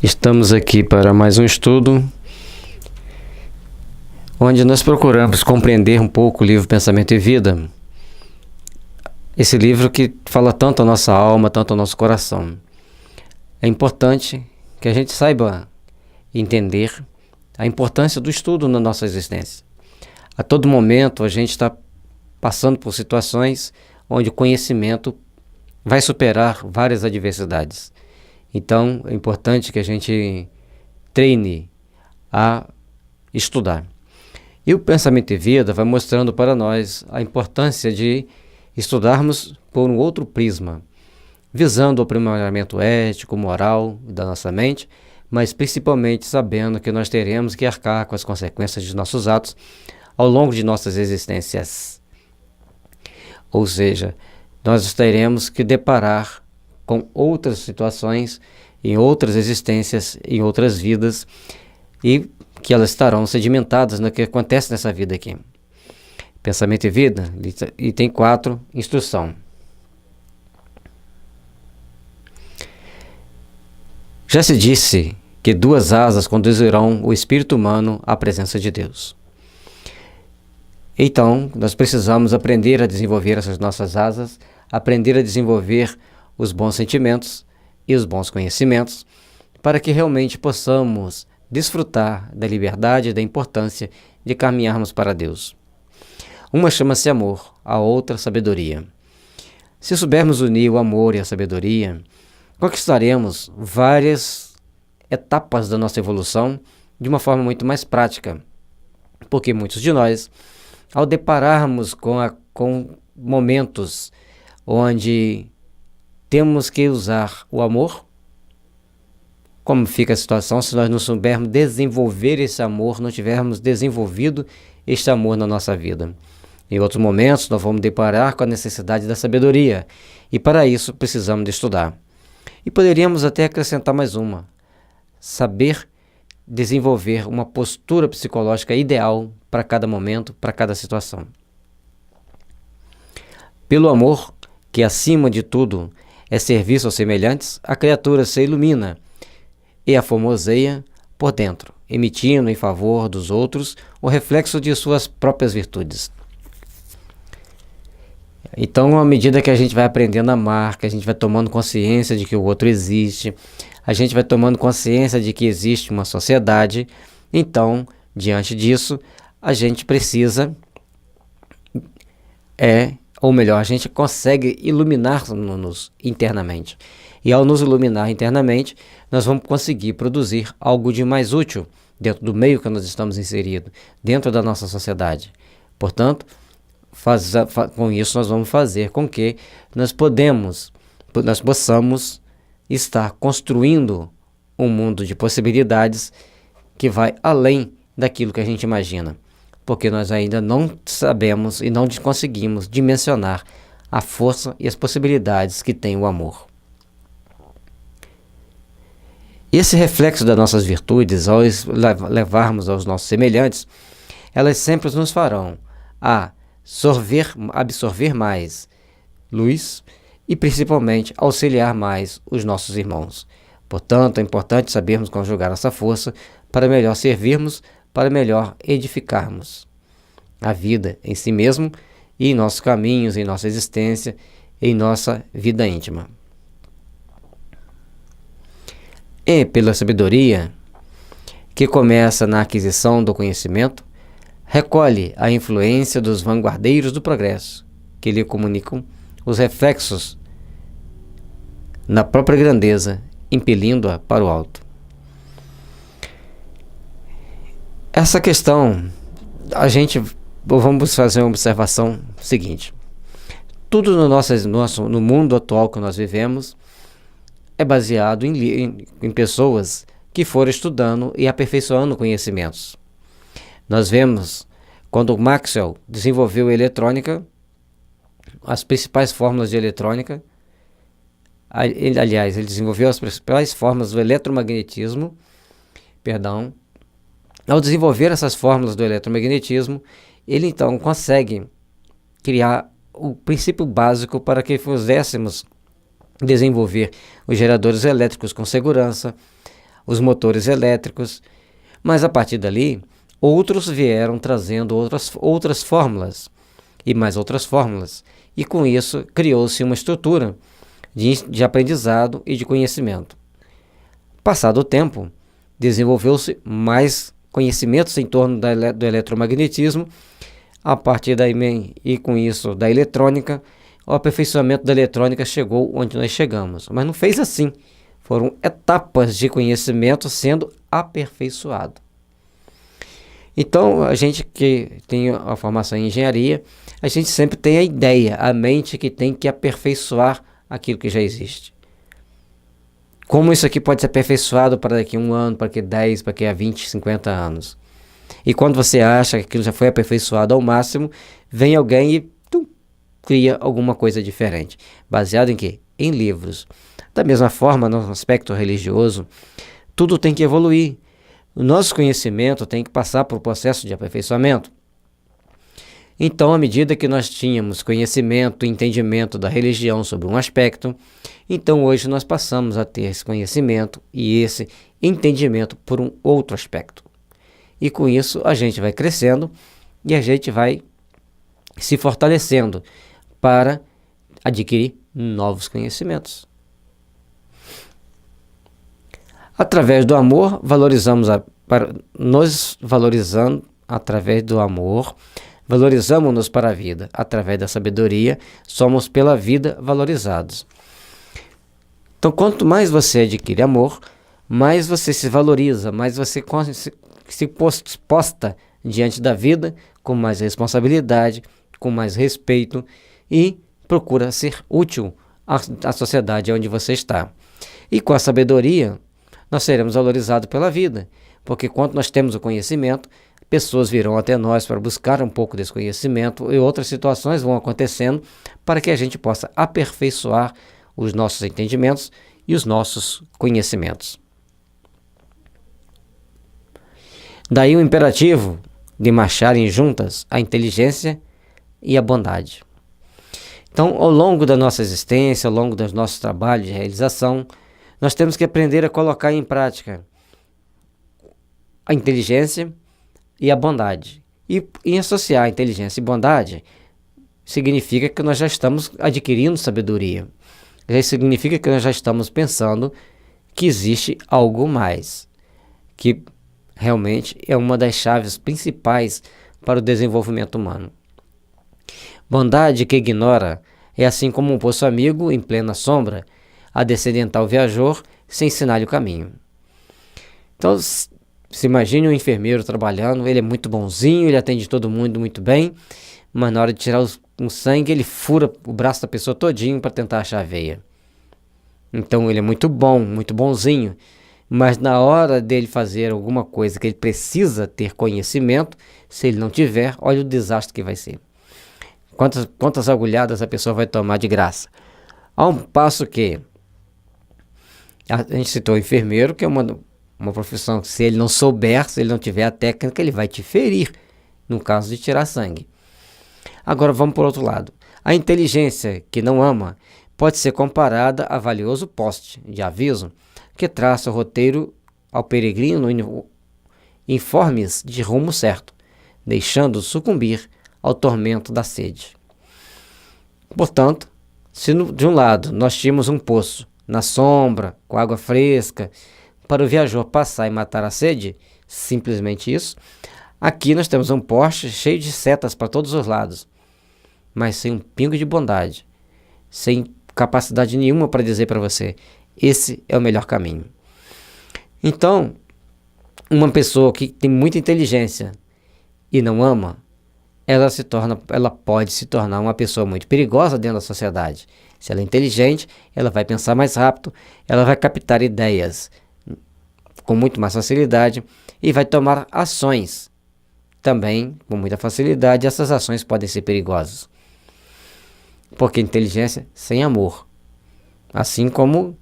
Estamos aqui para mais um estudo, onde nós procuramos compreender um pouco o livro Pensamento e Vida. Esse livro que fala tanto a nossa alma, tanto ao nosso coração. É importante que a gente saiba entender a importância do estudo na nossa existência. A todo momento a gente está passando por situações onde o conhecimento vai superar várias adversidades. Então, é importante que a gente treine a estudar. E o Pensamento e Vida vai mostrando para nós a importância de estudarmos por um outro prisma, visando o aprimoramento ético, moral da nossa mente, mas principalmente sabendo que nós teremos que arcar com as consequências de nossos atos ao longo de nossas existências. Ou seja, nós teremos que deparar com outras situações, em outras existências, em outras vidas, e que elas estarão sedimentadas no que acontece nessa vida aqui. Pensamento e Vida, item 4, instrução. Já se disse que 2 asas conduzirão o espírito humano à presença de Deus. Então, nós precisamos aprender a desenvolver essas nossas asas, aprender a desenvolver os bons sentimentos e os bons conhecimentos, para que realmente possamos desfrutar da liberdade e da importância de caminharmos para Deus. Uma chama-se amor, a outra sabedoria. Se soubermos unir o amor e a sabedoria, conquistaremos várias etapas da nossa evolução de uma forma muito mais prática, porque muitos de nós, ao depararmos com momentos onde temos que usar o amor, como fica a situação se nós não soubermos desenvolver esse amor, não tivermos desenvolvido este amor na nossa vida. Em outros momentos, nós vamos deparar com a necessidade da sabedoria, e para isso precisamos de estudar. E poderíamos até acrescentar mais uma: saber desenvolver uma postura psicológica ideal para cada momento, para cada situação. Pelo amor, que acima de tudo é serviço aos semelhantes, a criatura se ilumina e a formoseia por dentro, emitindo em favor dos outros o reflexo de suas próprias virtudes. Então, à medida que a gente vai aprendendo a amar, que a gente vai tomando consciência de que o outro existe, a gente vai tomando consciência de que existe uma sociedade, então, diante disso, a gente precisa, ou melhor, a gente consegue iluminar-nos internamente. E ao nos iluminar internamente, nós vamos conseguir produzir algo de mais útil dentro do meio que nós estamos inseridos, dentro da nossa sociedade. Portanto, com isso nós vamos fazer com que nós possamos estar construindo um mundo de possibilidades que vai além daquilo que a gente imagina, porque nós ainda não sabemos e não conseguimos dimensionar a força e as possibilidades que tem o amor. Esse reflexo das nossas virtudes, ao levarmos aos nossos semelhantes, elas sempre nos farão absorver mais luz e principalmente auxiliar mais os nossos irmãos. Portanto, é importante sabermos conjugar essa força para melhor servirmos, para melhor edificarmos a vida em si mesmo e em nossos caminhos, em nossa existência, em nossa vida íntima. E pela sabedoria, que começa na aquisição do conhecimento, recolhe a influência dos vanguardeiros do progresso, que lhe comunicam os reflexos na própria grandeza, impelindo-a para o alto. Essa questão, vamos fazer uma observação seguinte: tudo no mundo atual que nós vivemos é baseado em pessoas que foram estudando e aperfeiçoando conhecimentos. Nós vemos, quando Maxwell desenvolveu a eletrônica, as principais fórmulas de eletrônica, ele desenvolveu as principais formas do eletromagnetismo, Ao desenvolver essas fórmulas do eletromagnetismo, ele então consegue criar o princípio básico para que pudéssemos desenvolver os geradores elétricos com segurança, os motores elétricos, mas a partir dali, outros vieram trazendo outras fórmulas e mais outras fórmulas, e com isso criou-se uma estrutura de aprendizado e de conhecimento. Passado o tempo, desenvolveu-se mais conhecimentos em torno do eletromagnetismo, a partir daí, e com isso da eletrônica. O aperfeiçoamento da eletrônica chegou onde nós chegamos, mas não fez assim. Foram etapas de conhecimento sendo aperfeiçoado. Então, a gente que tem a formação em engenharia, a gente sempre tem a ideia, a mente que tem que aperfeiçoar aquilo que já existe. Como isso aqui pode ser aperfeiçoado para daqui a 1 ano, para daqui a 10, para daqui a 20, 50 anos. E quando você acha que aquilo já foi aperfeiçoado ao máximo, vem alguém e cria alguma coisa diferente. Baseado em quê? Em livros. Da mesma forma, no aspecto religioso, tudo tem que evoluir. O nosso conhecimento tem que passar por um processo de aperfeiçoamento. Então, à medida que nós tínhamos conhecimento e entendimento da religião sobre um aspecto, então hoje nós passamos a ter esse conhecimento e esse entendimento por um outro aspecto. E com isso a gente vai crescendo e a gente vai se fortalecendo para adquirir novos conhecimentos. Através do amor, nos valorizando através do amor, valorizamos-nos para a vida. Através da sabedoria, somos pela vida valorizados. Então, quanto mais você adquire amor, mais você se valoriza, mais você se posta diante da vida com mais responsabilidade, com mais respeito e procura ser útil à sociedade onde você está. E com a sabedoria, nós seremos valorizados pela vida, porque quando nós temos o conhecimento, pessoas virão até nós para buscar um pouco desse conhecimento e outras situações vão acontecendo para que a gente possa aperfeiçoar os nossos entendimentos e os nossos conhecimentos. Daí o imperativo de marcharem juntas a inteligência e a bondade. Então, ao longo da nossa existência, ao longo dos nossos trabalhos de realização, nós temos que aprender a colocar em prática a inteligência e a bondade. E associar a inteligência e bondade significa que nós já estamos adquirindo sabedoria. Isso significa que nós já estamos pensando que existe algo mais, que realmente é uma das chaves principais para o desenvolvimento humano. Bondade que ignora é assim como um poço amigo em plena sombra, a descedentar o viajor sem ensinar-lhe o caminho. Então, se imagine um enfermeiro trabalhando, ele é muito bonzinho, ele atende todo mundo muito bem, mas na hora de tirar o sangue, ele fura o braço da pessoa todinho para tentar achar a veia. Então, ele é muito bom, muito bonzinho, mas na hora dele fazer alguma coisa que ele precisa ter conhecimento, se ele não tiver, olha o desastre que vai ser. Quantas agulhadas a pessoa vai tomar de graça? Há um passo que a gente citou o enfermeiro, que é uma profissão que se ele não souber, se ele não tiver a técnica, ele vai te ferir no caso de tirar sangue. Agora vamos por outro lado. A inteligência que não ama pode ser comparada a valioso poste de aviso que traça o roteiro ao peregrino informes de rumo certo, deixando sucumbir ao tormento da sede. Portanto, se de um lado nós tínhamos um poço na sombra, com água fresca, para o viajor passar e matar a sede, simplesmente isso, aqui nós temos um poste cheio de setas para todos os lados, mas sem um pingo de bondade, sem capacidade nenhuma para dizer para você, esse é o melhor caminho. Então, uma pessoa que tem muita inteligência e não ama, ela pode se tornar uma pessoa muito perigosa dentro da sociedade. Se ela é inteligente, ela vai pensar mais rápido, ela vai captar ideias com muito mais facilidade e vai tomar ações também com muita facilidade. Essas ações podem ser perigosas, porque inteligência sem amor. Assim como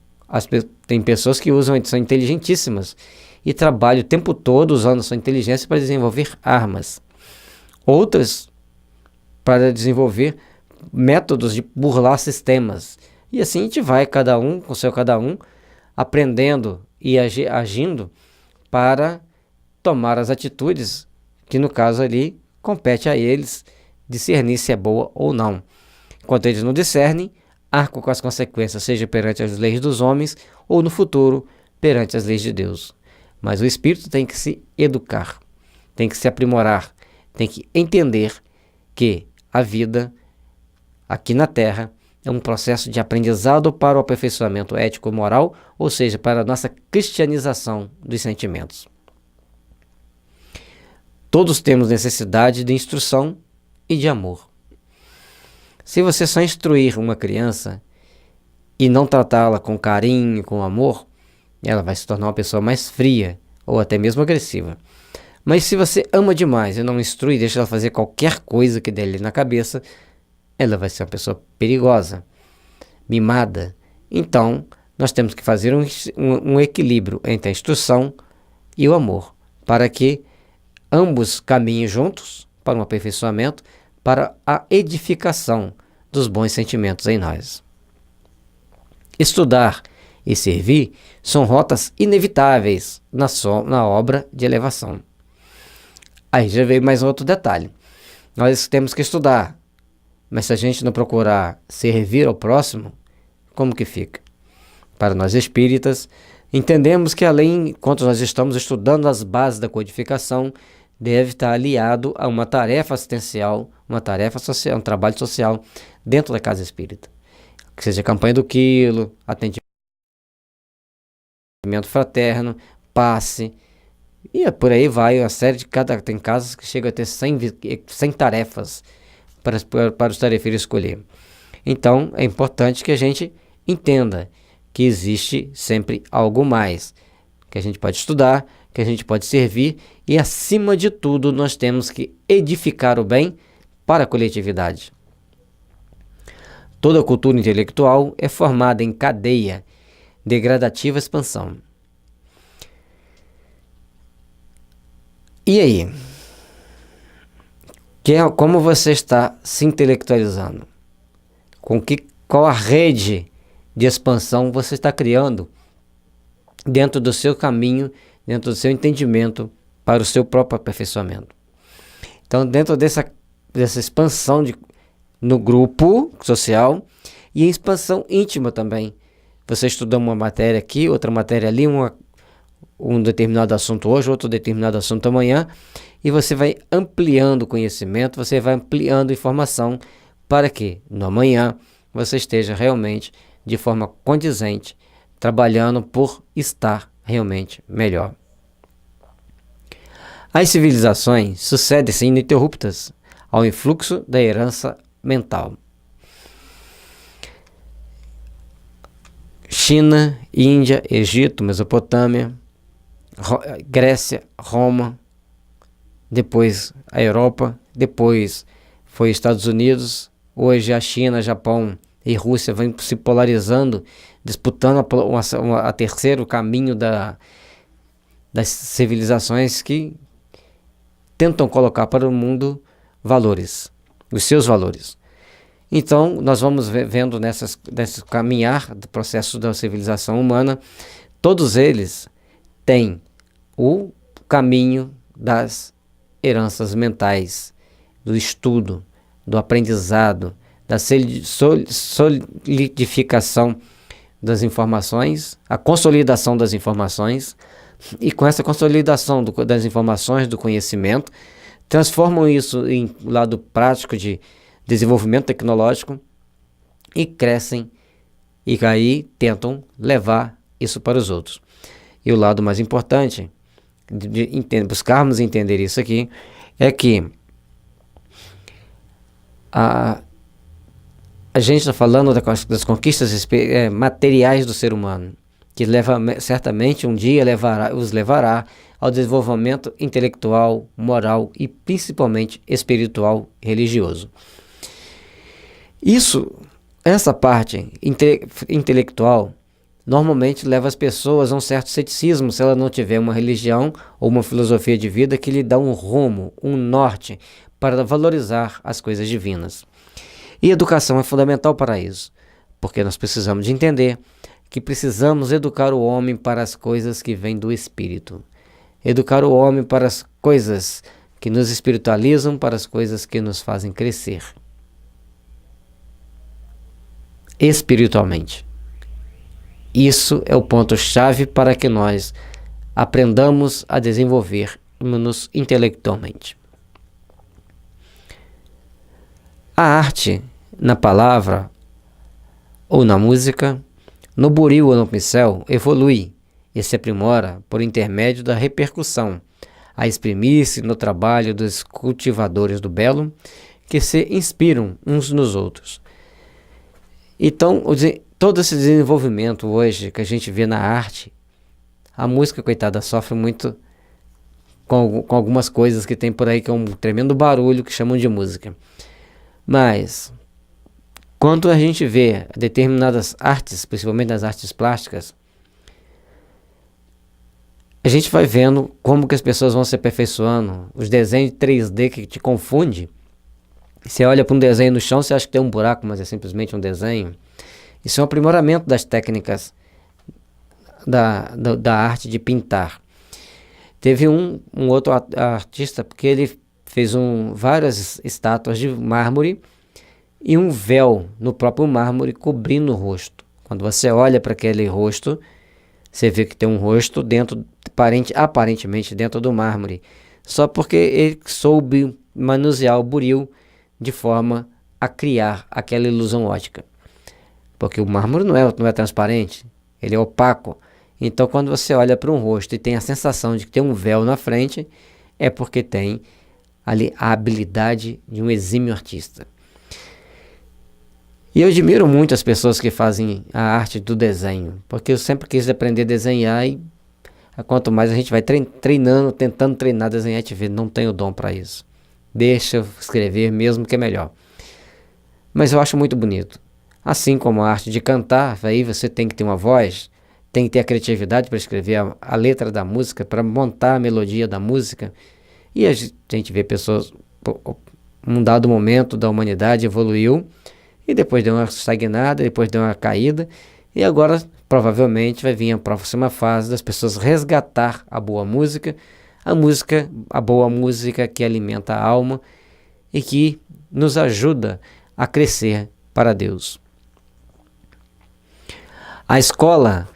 tem pessoas que são inteligentíssimas e trabalham o tempo todo usando sua inteligência para desenvolver armas. Outras para desenvolver métodos de burlar sistemas. E assim a gente vai, cada um, aprendendo e agindo para tomar as atitudes que, no caso ali, compete a eles discernir se é boa ou não. Enquanto eles não discernem, arcam com as consequências, seja perante as leis dos homens ou no futuro perante as leis de Deus. Mas o espírito tem que se educar, tem que se aprimorar, tem que entender que a vida aqui na Terra é um processo de aprendizado para o aperfeiçoamento ético-moral, ou seja, para a nossa cristianização dos sentimentos. Todos temos necessidade de instrução e de amor. Se você só instruir uma criança e não tratá-la com carinho, com amor, ela vai se tornar uma pessoa mais fria ou até mesmo agressiva. Mas se você ama demais e não instrui, deixa ela fazer qualquer coisa que dê-lhe na cabeça, ela vai ser uma pessoa perigosa, mimada. Então, nós temos que fazer um equilíbrio entre a instrução e o amor, para que ambos caminhem juntos para um aperfeiçoamento, para a edificação dos bons sentimentos em nós. Estudar e servir são rotas inevitáveis na obra de elevação. Aí já veio mais um outro detalhe. Nós temos que estudar, mas se a gente não procurar servir ao próximo, como que fica? Para nós espíritas, entendemos que enquanto nós estamos estudando as bases da codificação, deve estar aliado a uma tarefa assistencial, uma tarefa social, um trabalho social dentro da casa espírita. Que seja campanha do quilo, atendimento fraterno, passe, e por aí vai uma série de tem casas que chegam a ter 100 tarefas para os tarefeiros escolher. Então, é importante que a gente entenda que existe sempre algo mais, que a gente pode estudar, que a gente pode servir e, acima de tudo, nós temos que edificar o bem para a coletividade. Toda cultura intelectual é formada em cadeia de gradativa expansão. E aí? Como você está se intelectualizando? Qual a rede de expansão você está criando dentro do seu caminho, dentro do seu entendimento para o seu próprio aperfeiçoamento? Então, dentro dessa expansão no grupo social e em expansão íntima também. Você estudou uma matéria aqui, outra matéria ali, um determinado assunto hoje, outro determinado assunto amanhã, e você vai ampliando o conhecimento, você vai ampliando a informação para que no amanhã você esteja realmente de forma condizente, trabalhando por estar realmente melhor. As civilizações sucedem-se ininterruptas ao influxo da herança mental. China, Índia, Egito, Mesopotâmia, Grécia, Roma, depois a Europa, depois foi Estados Unidos, hoje a China, Japão e Rússia vêm se polarizando, disputando a terceiro caminho das civilizações que tentam colocar para o mundo valores, os seus valores. Então, nós vamos vendo nesse caminhar do processo da civilização humana, todos eles têm o caminho das heranças mentais, do estudo, do aprendizado, da solidificação das informações, a consolidação das informações, e com essa consolidação das informações, do conhecimento, transformam isso em lado prático de desenvolvimento tecnológico e crescem e aí tentam levar isso para os outros. E o lado mais importante de buscarmos entender isso aqui é que a gente está falando das conquistas materiais do ser humano, que certamente um dia os levará ao desenvolvimento intelectual, moral e principalmente espiritual e religioso. Essa parte intelectual normalmente leva as pessoas a um certo ceticismo se ela não tiver uma religião ou uma filosofia de vida que lhe dá um rumo, um norte para valorizar as coisas divinas. E educação é fundamental para isso, porque nós precisamos de entender que precisamos educar o homem para as coisas que vêm do Espírito. Educar o homem para as coisas que nos espiritualizam, para as coisas que nos fazem crescer espiritualmente. Isso é o ponto-chave para que nós aprendamos a desenvolver-nos intelectualmente. A arte, na palavra ou na música, no buril ou no pincel, evolui e se aprimora por intermédio da repercussão, a exprimir-se no trabalho dos cultivadores do belo, que se inspiram uns nos outros. Então, todo esse desenvolvimento hoje que a gente vê na arte, a música, coitada, sofre muito com algumas coisas que tem por aí, que é um tremendo barulho que chamam de música. Mas, quando a gente vê determinadas artes, principalmente nas artes plásticas, a gente vai vendo como que as pessoas vão se aperfeiçoando, os desenhos 3D que te confunde. Você olha para um desenho no chão, você acha que tem um buraco, mas é simplesmente um desenho. Isso é um aprimoramento das técnicas da arte de pintar. Teve um outro artista, porque ele fez várias estátuas de mármore e um véu no próprio mármore cobrindo o rosto. Quando você olha para aquele rosto, você vê que tem um rosto aparentemente dentro do mármore, só porque ele soube manusear o buril de forma a criar aquela ilusão ótica. Porque o mármore não é transparente, ele é opaco. Então, quando você olha para um rosto e tem a sensação de que tem um véu na frente, é porque tem ali a habilidade de um exímio artista. E eu admiro muito as pessoas que fazem a arte do desenho, porque eu sempre quis aprender a desenhar e quanto mais a gente vai treinando, tentando treinar a desenhar, a gente vê, não tenho dom para isso. Deixa eu escrever mesmo que é melhor. Mas eu acho muito bonito. Assim como a arte de cantar, aí você tem que ter uma voz, tem que ter a criatividade para escrever a letra da música, para montar a melodia da música. E a gente vê pessoas, num dado momento da humanidade evoluiu, e depois deu uma estagnada, depois deu uma caída, e agora provavelmente vai vir a próxima fase das pessoas resgatar a boa música, a boa música que alimenta a alma e que nos ajuda a crescer para Deus. A escola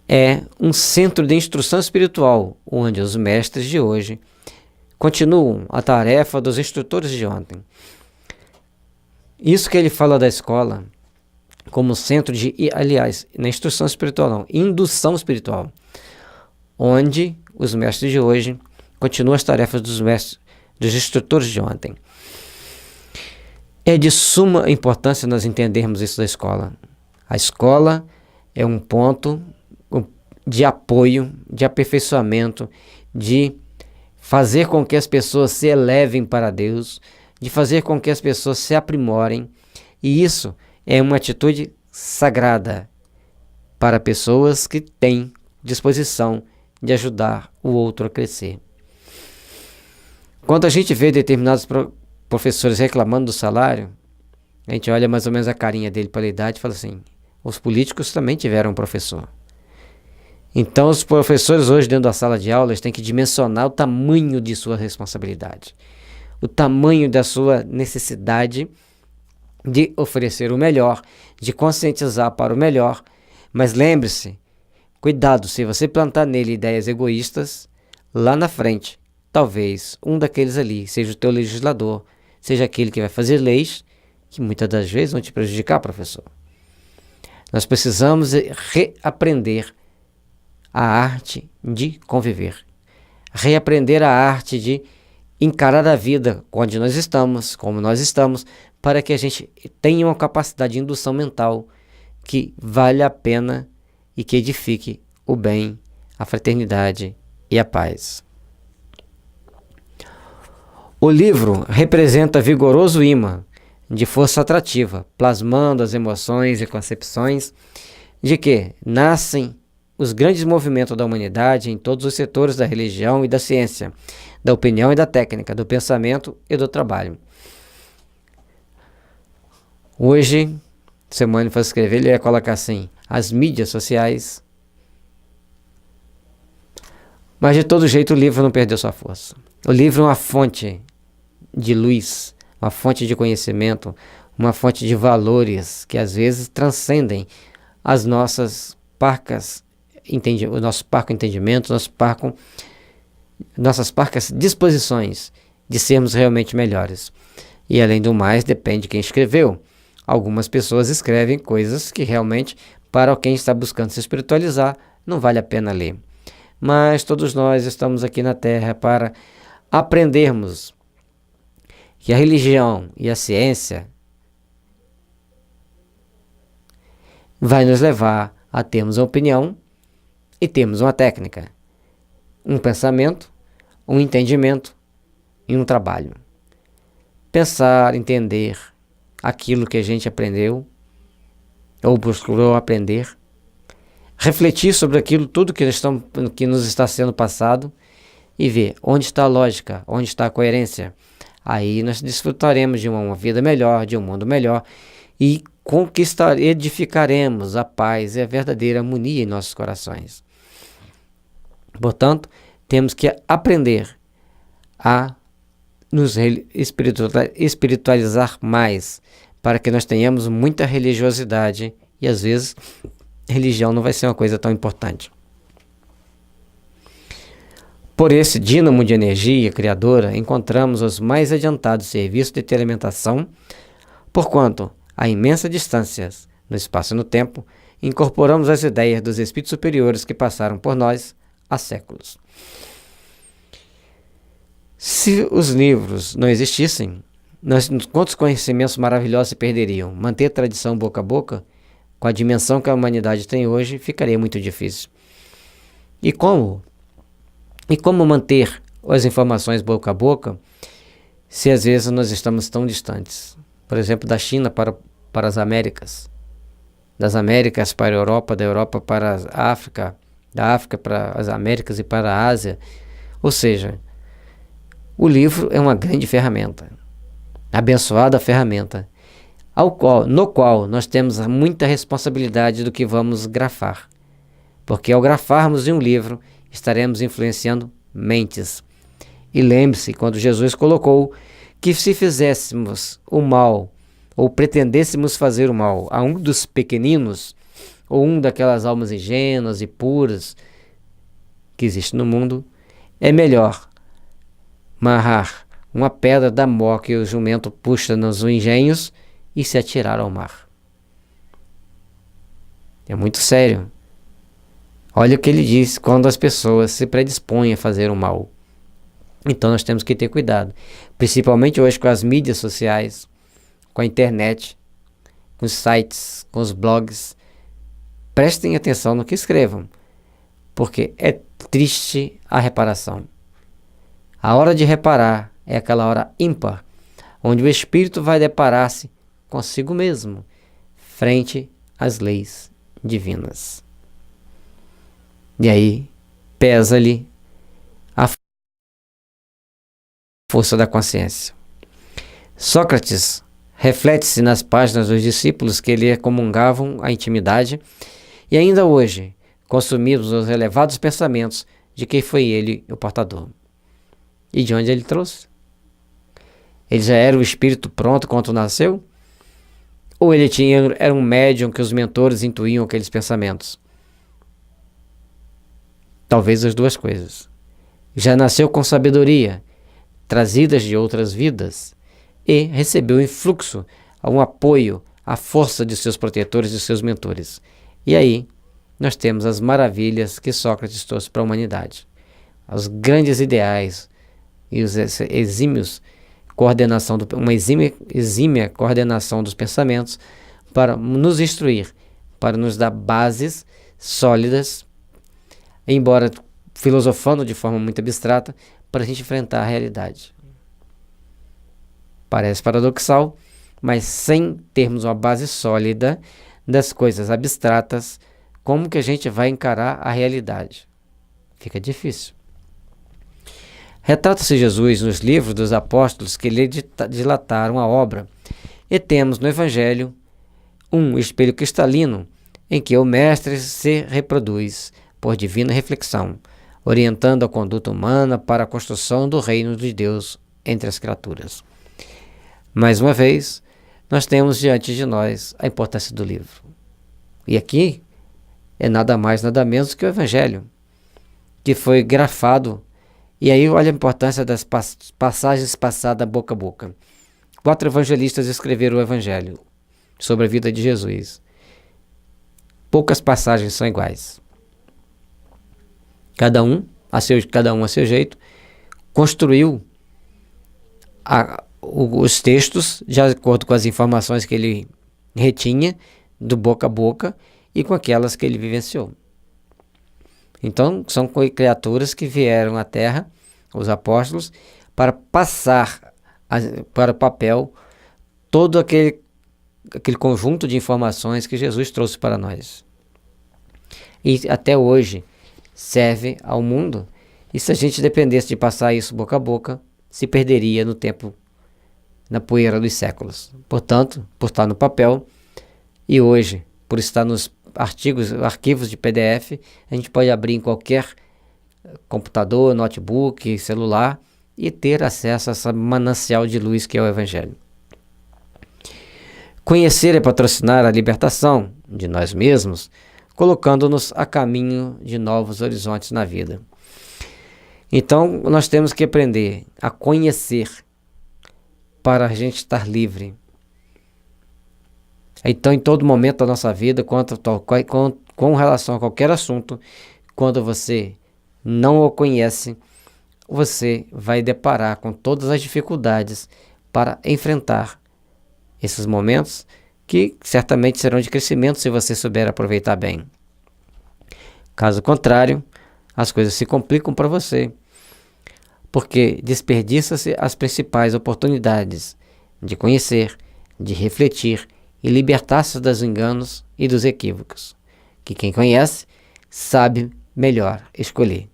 é um centro de instrução espiritual, onde os mestres de hoje continuam a tarefa dos instrutores de ontem. Isso que ele fala da escola como centro aliás, na instrução espiritual não, indução espiritual, onde os mestres de hoje continuam as tarefas dos instrutores de ontem. É de suma importância nós entendermos isso da escola. A escola é um ponto de apoio, de aperfeiçoamento, de fazer com que as pessoas se elevem para Deus, de fazer com que as pessoas se aprimorem, e isso é uma atitude sagrada para pessoas que têm disposição de ajudar o outro a crescer. Quando a gente vê determinados professores reclamando do salário, a gente olha mais ou menos a carinha dele pela idade e fala assim, os políticos também tiveram um professor. Então os professores hoje dentro da sala de aula têm que dimensionar o tamanho de sua responsabilidade, o tamanho da sua necessidade de oferecer o melhor, de conscientizar para o melhor, mas lembre-se, cuidado, se você plantar nele ideias egoístas, lá na frente, talvez um daqueles ali seja o teu legislador, seja aquele que vai fazer leis, que muitas das vezes vão te prejudicar, professor. Nós precisamos reaprender a arte de conviver, reaprender a arte de encarar a vida onde nós estamos, como nós estamos, para que a gente tenha uma capacidade de indução mental que vale a pena e que edifique o bem, a fraternidade e a paz. O livro representa vigoroso imã de força atrativa, plasmando as emoções e concepções de que nascem os grandes movimentos da humanidade em todos os setores da religião e da ciência, da opinião e da técnica, do pensamento e do trabalho. Hoje se Emmanuel fosse escrever, ele ia colocar assim: as mídias sociais. Mas de todo jeito o livro não perdeu sua força. O livro é uma fonte de luz, uma fonte de conhecimento, uma fonte de valores que às vezes transcendem as nossas parcas, o nosso parco entendimento, nossas parcas disposições de sermos realmente melhores. E além do mais, depende de quem escreveu. Algumas pessoas escrevem coisas que realmente, para quem está buscando se espiritualizar, não vale a pena ler. Mas todos nós estamos aqui na Terra para aprendermos que a religião e a ciência vai nos levar a termos uma opinião e termos uma técnica, um pensamento, um entendimento e um trabalho. Pensar, entender aquilo que a gente aprendeu ou buscou aprender, refletir sobre aquilo tudo que nos está sendo passado e ver onde está a lógica, onde está a coerência. Aí nós desfrutaremos de uma vida melhor, de um mundo melhor e edificaremos a paz e a verdadeira harmonia em nossos corações. Portanto, temos que aprender a nos espiritualizar mais, para que nós tenhamos muita religiosidade e às vezes religião não vai ser uma coisa tão importante. Por esse dínamo de energia criadora, encontramos os mais adiantados serviços de telealimentação, porquanto, a imensas distâncias no espaço e no tempo, incorporamos as ideias dos espíritos superiores que passaram por nós há séculos. Se os livros não existissem, quantos conhecimentos maravilhosos se perderiam? Manter a tradição boca a boca, com a dimensão que a humanidade tem hoje, ficaria muito difícil. E como manter as informações boca a boca, se às vezes nós estamos tão distantes? Por exemplo, da China para as Américas, das Américas para a Europa, da Europa para a África, da África para as Américas e para a Ásia. Ou seja, o livro é uma grande ferramenta, abençoada ferramenta, no qual nós temos muita responsabilidade do que vamos grafar. Porque ao grafarmos em um livro, estaremos influenciando mentes. E lembre-se, quando Jesus colocou que se fizéssemos o mal, ou pretendêssemos fazer o mal a um dos pequeninos, ou um daquelas almas ingênuas e puras que existe no mundo, é melhor amarrar uma pedra da mó que o jumento puxa nos engenhos e se atirar ao mar. É muito sério. Olha o que ele diz quando as pessoas se predispõem a fazer o mal. Então nós temos que ter cuidado, principalmente hoje com as mídias sociais, com a internet, com os sites, com os blogs. Prestem atenção no que escrevam, porque é triste a reparação. A hora de reparar é aquela hora ímpar, onde o espírito vai deparar-se consigo mesmo, frente às leis divinas. E aí pesa-lhe a força da consciência. Sócrates reflete-se nas páginas dos discípulos que lhe comungavam a intimidade e ainda hoje consumimos os elevados pensamentos de quem foi ele o portador. E de onde ele trouxe? Ele já era o espírito pronto quando nasceu? Ou ele era um médium que os mentores intuíam aqueles pensamentos? Talvez as duas coisas. Já nasceu com sabedoria, trazidas de outras vidas, e recebeu em fluxo um apoio, a força de seus protetores e seus mentores. E aí nós temos as maravilhas que Sócrates trouxe para a humanidade. Os grandes ideais e os uma exímia coordenação dos pensamentos para nos instruir, para nos dar bases sólidas, embora filosofando de forma muito abstrata, para a gente enfrentar a realidade. Parece paradoxal, mas sem termos uma base sólida das coisas abstratas, como que a gente vai encarar a realidade? Fica difícil. Retrata-se Jesus nos livros dos apóstolos que lhe dilataram a obra, e temos no Evangelho um espelho cristalino em que o Mestre se reproduz por divina reflexão, orientando a conduta humana para a construção do reino de Deus entre as criaturas. Mais uma vez, nós temos diante de nós a importância do livro. E aqui é nada mais, nada menos que o Evangelho, que foi grafado. E aí olha a importância das passagens passadas boca a boca. 4 evangelistas escreveram o Evangelho sobre a vida de Jesus. Poucas passagens são iguais. Cada um a seu jeito, construiu os textos de acordo com as informações que ele retinha do boca a boca e com aquelas que ele vivenciou. Então, são criaturas que vieram à Terra, os apóstolos, para passar para o papel todo aquele conjunto de informações que Jesus trouxe para nós. E até hoje serve ao mundo. E se a gente dependesse de passar isso boca a boca, se perderia no tempo, na poeira dos séculos. Portanto, por estar no papel, e hoje, por estar nos arquivos de PDF, a gente pode abrir em qualquer computador, notebook, celular e ter acesso a essa manancial de luz que é o Evangelho. Conhecer é patrocinar a libertação de nós mesmos, colocando-nos a caminho de novos horizontes na vida. Então, nós temos que aprender a conhecer para a gente estar livre. Então, em todo momento da nossa vida, com relação a qualquer assunto, quando você não o conhece, você vai deparar com todas as dificuldades para enfrentar esses momentos que certamente serão de crescimento se você souber aproveitar bem. Caso contrário, as coisas se complicam para você, porque desperdiça-se as principais oportunidades de conhecer, de refletir e libertar-se dos enganos e dos equívocos, que quem conhece sabe melhor escolher.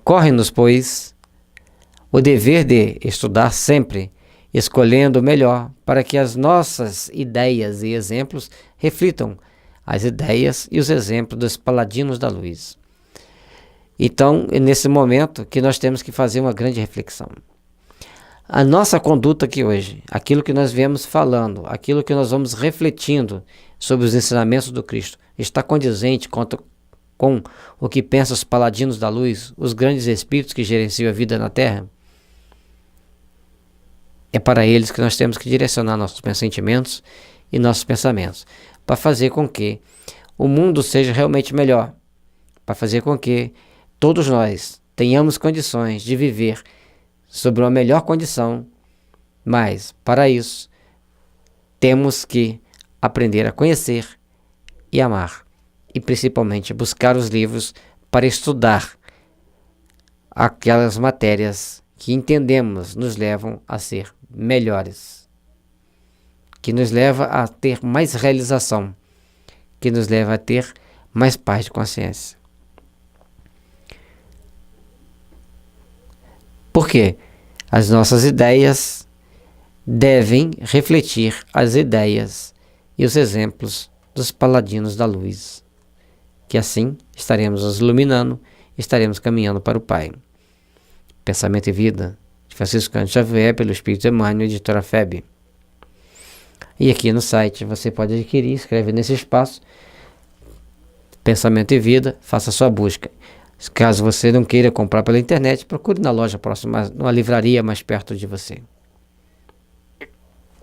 Corre-nos, pois, o dever de estudar sempre, escolhendo o melhor, para que as nossas ideias e exemplos reflitam as ideias e os exemplos dos paladinos da luz. Então, é nesse momento que nós temos que fazer uma grande reflexão. A nossa conduta aqui hoje, aquilo que nós viemos falando, aquilo que nós vamos refletindo sobre os ensinamentos do Cristo, está condizente com o que pensam os paladinos da luz, os grandes espíritos que gerenciam a vida na Terra? É para eles que nós temos que direcionar nossos sentimentos e nossos pensamentos, para fazer com que o mundo seja realmente melhor, para fazer com que todos nós tenhamos condições de viver sobre uma melhor condição, mas, para isso, temos que aprender a conhecer e amar, e principalmente buscar os livros para estudar aquelas matérias que entendemos nos levam a ser melhores, que nos leva a ter mais realização, que nos leva a ter mais paz de consciência. Porque as nossas ideias devem refletir as ideias e os exemplos dos paladinos da luz, que assim estaremos nos iluminando, estaremos caminhando para o Pai. Pensamento e Vida, de Francisco Cândido Xavier, pelo Espírito Emmanuel, editora FEB. E aqui no site você pode adquirir, escreve nesse espaço, Pensamento e Vida, faça sua busca. Caso você não queira comprar pela internet, procure na loja próxima, numa livraria mais perto de você.